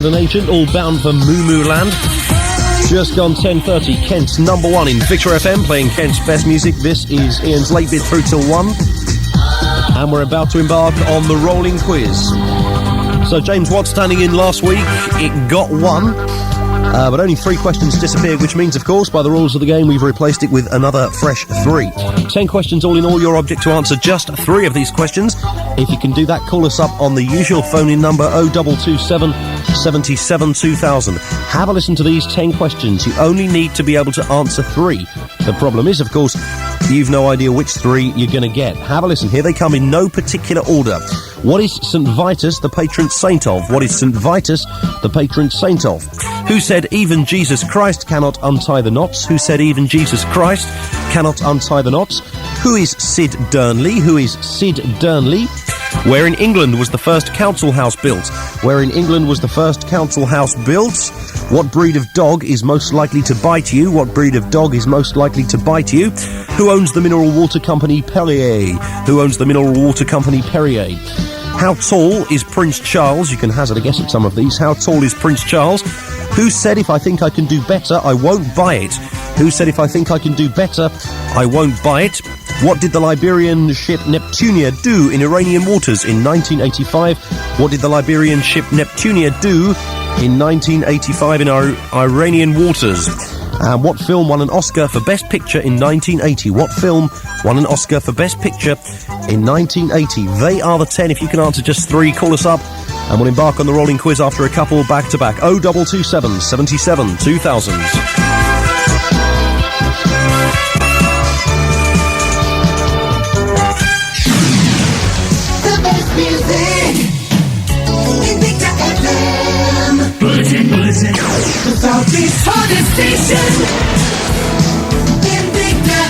An agent, all bound for Moo Land. Just gone 10:30, Kent's number one in Invicta FM, playing Kent's best music. This is Ian's late bit through till 1. And we're about to embark on the rolling quiz. So James Watt standing in last week, it got 1. But only 3 questions disappeared, which means, of course, by the rules of the game, we've replaced it with another fresh 3. 10 questions all in all, your object to answer just 3 of these questions. If you can do that, call us up on the usual phone-in number 0227 77 2000. Have a listen to these 10 questions. You only need to be able to answer 3. The problem is, of course, you've no idea which 3 you're going to get. Have a listen. Here they come in no particular order. What is St. Vitus, the patron saint of? What is St. Vitus, the patron saint of? Who said even Jesus Christ cannot untie the knots? Who said even Jesus Christ cannot untie the knots? Who is Sid Durnley? Who is Sid Durnley? Where in England was the first council house built? Where in England was the first council house built? What breed of dog is most likely to bite you? What breed of dog is most likely to bite you? Who owns the mineral water company Perrier? Who owns the mineral water company Perrier? How tall is Prince Charles? You can hazard a guess at some of these. How tall is Prince Charles? Who said if I think I can do better, I won't buy it? Who said if I think I can do better, I won't buy it? What did the Liberian ship Neptunia do in Iranian waters in 1985? What did the Liberian ship Neptunia do in 1985 in Iranian waters? What film won an Oscar for Best Picture in 1980? What film won an Oscar for Best Picture in 1980? They are the 10. If you can answer just 3, call us up and we'll embark on the rolling quiz after a couple back-to-back. 0227 77 2000. Invicta FM. Bulletin. The Southeast hottest station. Invicta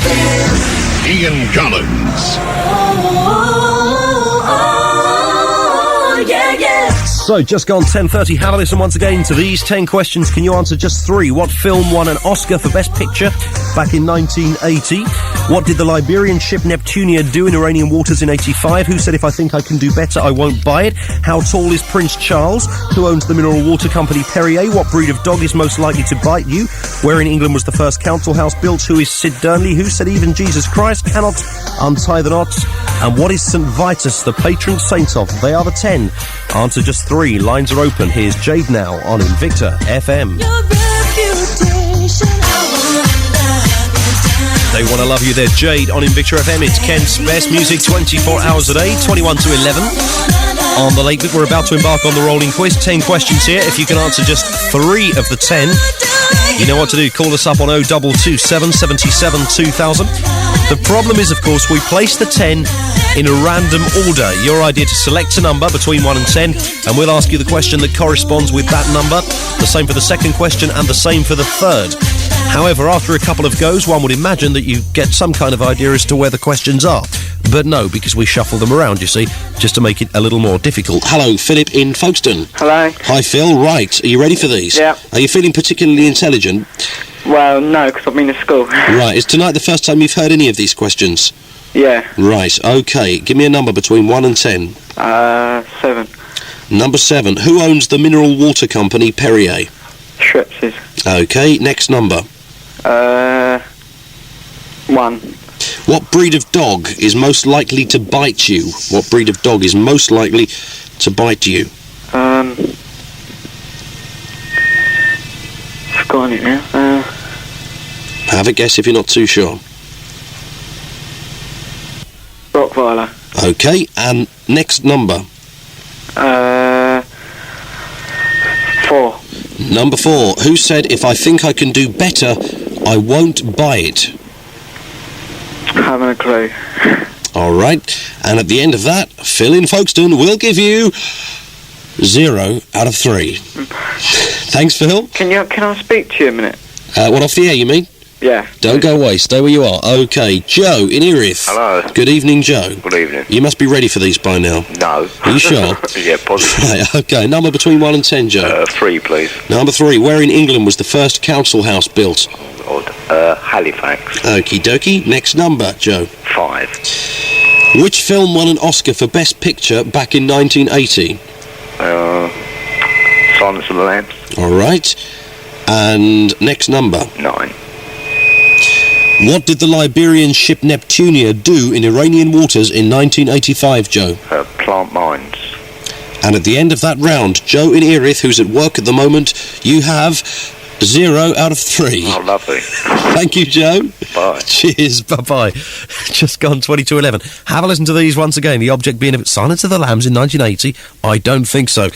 FM. Ian Collins. Oh, yeah. So, just gone 10:30. Have a listen once again to these 10 questions. Can you answer just 3? What film won an Oscar for Best Picture back in 1980? What did the Liberian ship Neptunia do in Iranian waters in 85? Who said if I think I can do better, I won't buy it? How tall is Prince Charles? Who owns the mineral water company Perrier? What breed of dog is most likely to bite you? Where in England was the first council house built? Who is Sid Durnley? Who said even Jesus Christ cannot untie the knots? And what is St. Vitus, the patron saint of? They are the 10. Answer just 3. Lines are open. Here's Jade now on Invicta FM. They want to love you there, Jade, on Invicta FM. It's Kent's best music 24 hours a day, 21 to 11. On the late bit, we're about to embark on the rolling quiz. 10 questions here. If you can answer just 3 of the 10, you know what to do. Call us up on 0227 77 2000. The problem is, of course, we place the 10 in a random order. Your idea to select a number between 1 and 10, and we'll ask you the question that corresponds with that number. The same for the second question and the same for the third. However, after a couple of goes, one would imagine that you get some kind of idea as to where the questions are. But no, because we shuffle them around, you see, just to make it a little more difficult. Hello, Philip in Folkestone. Hello. Hi, Phil. Right, are you ready for these? Yeah. Are you feeling particularly intelligent? Well, no, because I've been to school. Right, is tonight the first time you've heard any of these questions? Yeah. Right, okay. Give me a number between 1 and 10. 7. Number 7. Who owns the mineral water company Perrier? Schweppes. Okay, next number. 1. What breed of dog is most likely to bite you? What breed of dog is most likely to bite you? Forgotten it now. Have a guess if you're not too sure. Rottweiler. Okay, and next number. 4. Number 4. Who said if I think I can do better, I won't buy it? Haven't a clue. Alright, and at the end of that, Phil in Folkestone will give you 0 out of 3. Thanks, Phil. Can I speak to you a minute? What, off the air, you mean? Yeah. Don't go away, stay where you are. Okay, Joe in Erith. Hello. Good evening, Joe. Good evening. You must be ready for these by now. No. Are you sure? Yeah, positive. Right, okay, number between 1 and 10, Joe. 3, please. Number 3, where in England was the first council house built? Odd. Halifax. Okie dokie, next number, Joe. 5. Which film won an Oscar for Best Picture back in 1980? Silence of the Lambs. All right. And next number. 9. What did the Liberian ship Neptunia do in Iranian waters in 1985, Joe? Plant mines. And at the end of that round, Joe in Erith, who's at work at the moment, you have 0 out of 3. Oh, lovely. Thank you, Joe. Bye. Cheers, bye-bye. Just gone 22:11. Have a listen to these once again. The object being Silence of the Lambs in 1980? I don't think so.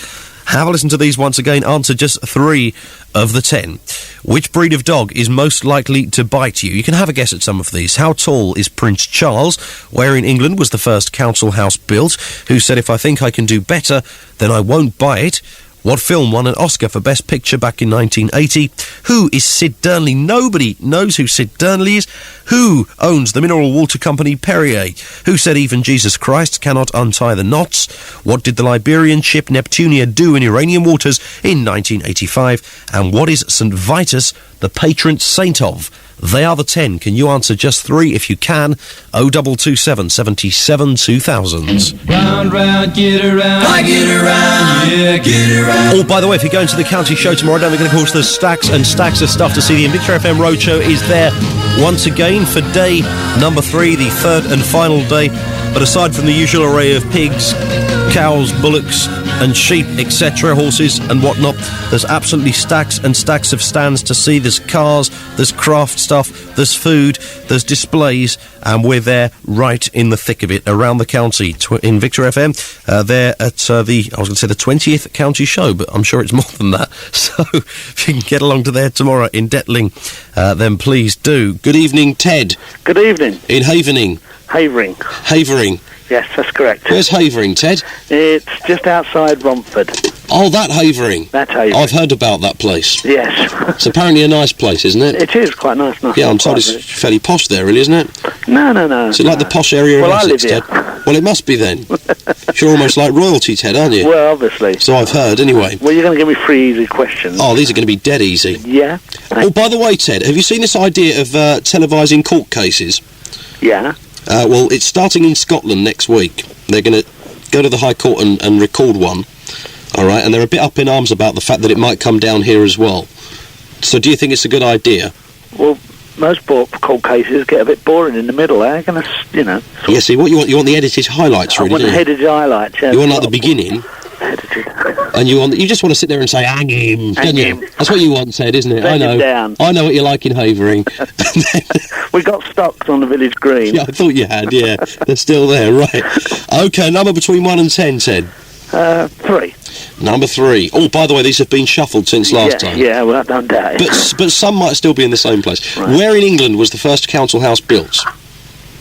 Have a listen to these once again. Answer just 3 of the 10. Which breed of dog is most likely to bite you? You can have a guess at some of these. How tall is Prince Charles? Where in England was the first council house built? Who said, if I think I can do better, then I won't buy it? What film won an Oscar for Best Picture back in 1980? Who is Sid Durnley? Nobody knows who Sid Durnley is. Who owns the mineral water company Perrier? Who said even Jesus Christ cannot untie the knots? What did the Liberian ship Neptunia do in Iranian waters in 1985? And what is St. Vitus the patron saint of? They are the 10. Can you answer just 3? If you can, 0227 77 2000. Round, round, get around. I get around. Yeah, get around. Oh, by the way, if you're going to the county show tomorrow, don't forget, of course, there's stacks and stacks of stuff to see. The Invicta FM Roadshow is there once again for day number 3, the third and final day. But aside from the usual array of pigs, cows, bullocks and sheep, etc., horses and whatnot, there's absolutely stacks and stacks of stands to see. There's cars, there's craft stuff, there's food, there's displays, and we're there right in the thick of it around the county. In Invicta FM, there at the 20th county show, but I'm sure it's more than that. So if you can get along to there tomorrow in Detling, then please do. Good evening, Ted. Good evening. In Havening. Havering. Yes, that's correct. Where's Havering, Ted? It's just outside Romford. Oh, that Havering. That's Havering. I've heard about that place. Yes. It's apparently a nice place, isn't it? It is quite nice. Yeah, I'm told it's fairly posh there, really, isn't it? No. Is it like the posh area of Essex, I live Ted? Well, it must be then. You're almost like royalty, Ted, aren't you? Well, obviously. So I've heard, anyway. Well, you're going to give me 3 easy questions. Oh, these are going to be dead easy. Yeah. Oh, by the way, Ted, have you seen this idea of televising court cases? Yeah. Well, it's starting in Scotland next week. They're going to go to the High Court and record one, all right? And they're a bit up in arms about the fact that it might come down here as well. So do you think it's a good idea? Well, most court cases get a bit boring in the middle. They're going to, Yeah, see, what you want the edited highlights, really, I want the edited highlights, yeah. You want, like, the beginning... Edited. And you just want to sit there and say, hang him, don't you? That's what you want, Ted, isn't it? Bend him down. I know what you like in Havering. We got stocks on the village green. Yeah, I thought you had, yeah. They're still there, right. OK, number between 1 and 10, Ted. 3. Number 3. Oh, by the way, these have been shuffled since last time. Yeah, well, I don't doubt it. But some might still be in the same place. Right. Where in England was the first council house built?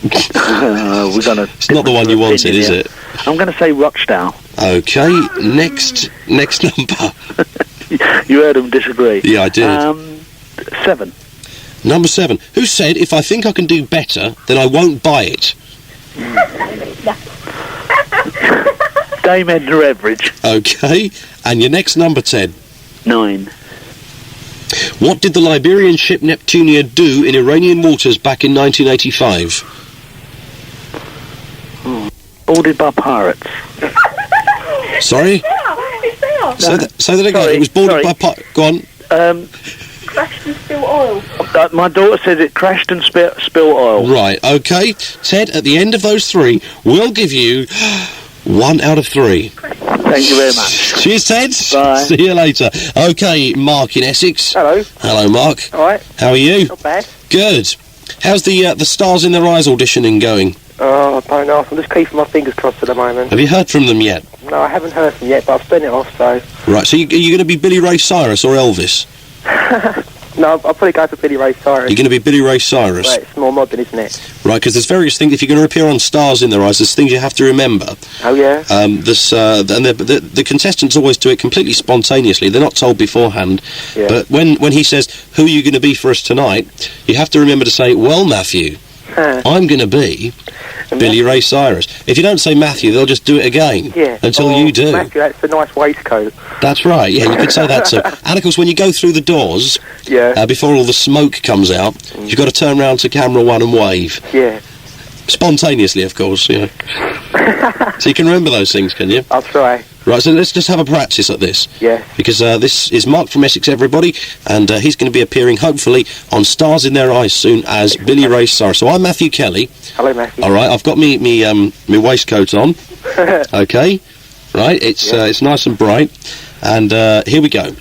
It's not the one you wanted, is it? I'm going to say Rochdale. OK, next number. You heard him disagree. Yeah, I did. 7. Number 7. Who said, if I think I can do better, then I won't buy it? Dame Edna Everidge. OK, and your next number, Ted? 9. What did the Liberian ship Neptunia do in Iranian waters back in 1985? Boarded by pirates. Sorry? Say that again. Sorry, it was boarded by pirates. Go on. Crashed and spilled oil. My daughter says it crashed and spilled oil. Right, OK. Ted, at the end of those 3, we'll give you 1 out of 3. Thank you very much. Cheers, Ted. Bye. See you later. OK, Mark in Essex. Hello. Hello, Mark. All right. How are you? Not bad. Good. How's the Stars in Their Eyes auditioning going? Oh, I don't know. I'm just keeping my fingers crossed at the moment. Have you heard from them yet? No, I haven't heard from yet, but I've spent it off, so... Right, so are you going to be Billy Ray Cyrus or Elvis? No, I'll probably go for Billy Ray Cyrus. You're going to be Billy Ray Cyrus? Right, it's more modern, isn't it? Right, because there's various things. If you're going to appear on Stars in Their Eyes, there's things you have to remember. Oh, yeah? And the contestants always do it completely spontaneously. They're not told beforehand. Yeah. But when he says, who are you going to be for us tonight, you have to remember to say, well, Matthew, I'm going to be Billy Ray Cyrus. If you don't say Matthew, they'll just do it again. Yeah. Until you do. Matthew, that's a nice waistcoat. That's right, yeah, you could say that too. And of course, when you go through the doors, Yeah. Before all the smoke comes out, you've got to turn around to camera 1 and wave. Yeah. Spontaneously, of course, yeah. So you can remember those things, can you? I'll try. Right, so let's just have a practice at this. Yes. Because this is Mark from Essex, everybody, and he's going to be appearing, hopefully, on Stars in Their Eyes soon as Billy Ray Cyrus. So I'm Matthew Kelly. Hello, Matthew. All right, I've got me waistcoat on. Okay. Right, it's nice and bright. And here we go.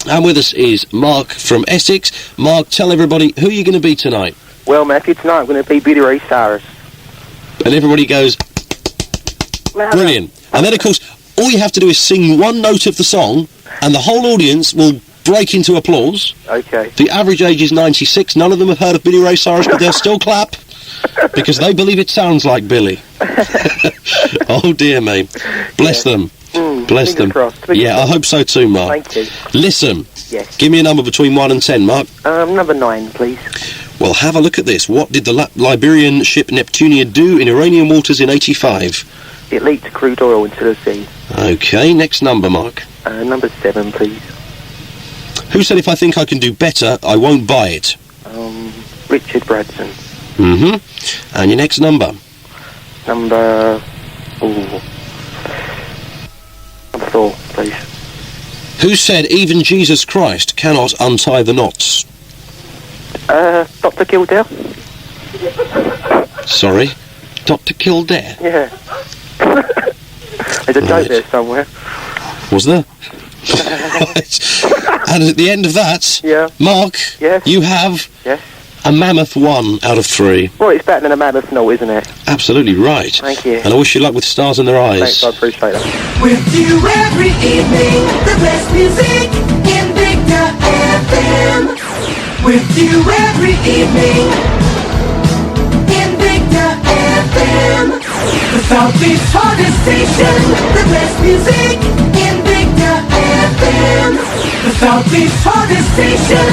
And with us is Mark from Essex. Mark, tell everybody, who are you going to be tonight? Well, Matthew, tonight I'm going to be Billy Ray Cyrus. And everybody goes, brilliant. And then, of course, all you have to do is sing one note of the song, and the whole audience will break into applause. Okay. The average age is 96. None of them have heard of Billy Ray Cyrus, but they'll still clap because they believe it sounds like Billy. Oh, dear me. Bless them. Bless them. Yeah, I hope so too, Mark. Thank you. Listen. Yes. Give me a number between 1 and 10, Mark. Number 9, please. Well, have a look at this. What did the Liberian ship Neptunia do in Iranian waters in 85? It leaked crude oil into the sea. Okay, next number, Mark. Number 7, please. Who said if I think I can do better, I won't buy it? Richard Bradson. Mm-hmm. And your next number? Number 4, please. Who said even Jesus Christ cannot untie the knots? Dr. Kildare? Sorry? Dr. Kildare? Yeah. There's a joke there somewhere. Was there? Right. And at the end of that, Mark, you have a mammoth 1 out of 3. Well, it's better than a mammoth note, isn't it? Absolutely right. Thank you. And I wish you luck with Stars in Their Eyes. Thanks, I appreciate that. With you every evening, the best music, Invicta FM. With you every evening, Invicta FM. The Southeast hardest station, the best music, Invicta FM. The Southeast hardest station.